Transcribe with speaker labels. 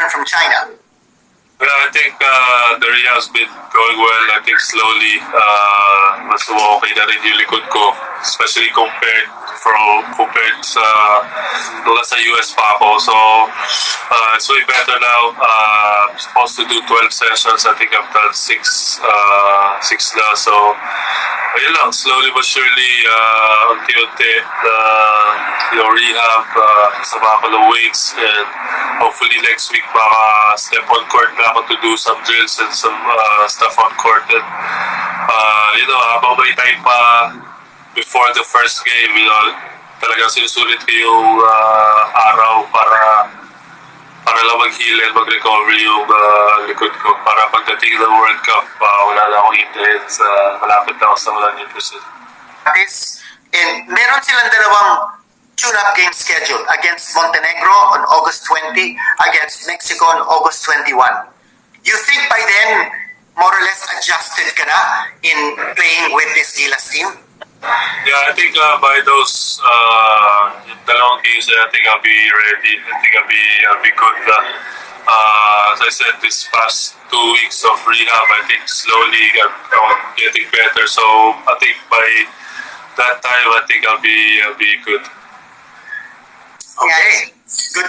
Speaker 1: return from China?
Speaker 2: Well, I think the rehab's been going well. I think slowly, mas okay na rin yung likod ko, especially compared sa nung nasa US pa ako. So, it's way better now. I'm supposed to do 12 sessions. I think I've done 6 na. So, ayun lang, slowly but surely, unti-unti, rehab, sama ko ng weights, and hopefully next week baka step on court na ako to do some drills and some stuff on court. And, habang may time pa before the first game, talagang sinusulit ko yung araw para lang mag-heal and mag-recover yung likod ko para pagdating ng World Cup, wala na akong hintayin malapit na ako sa 100%.
Speaker 1: And meron silang dalawang tune-up game schedule against Montenegro on August 20, against Mexico on August 21. You think by then, more or less adjusted ka na in playing with this Gilas team?
Speaker 2: Yeah, I think by those dalawang games, I think I'll be ready. I think I'll be good. As I said, this past 2 weeks of rehab, I think slowly I'm getting better. So I think by that time, I think I'll be good.
Speaker 1: Okay. Good.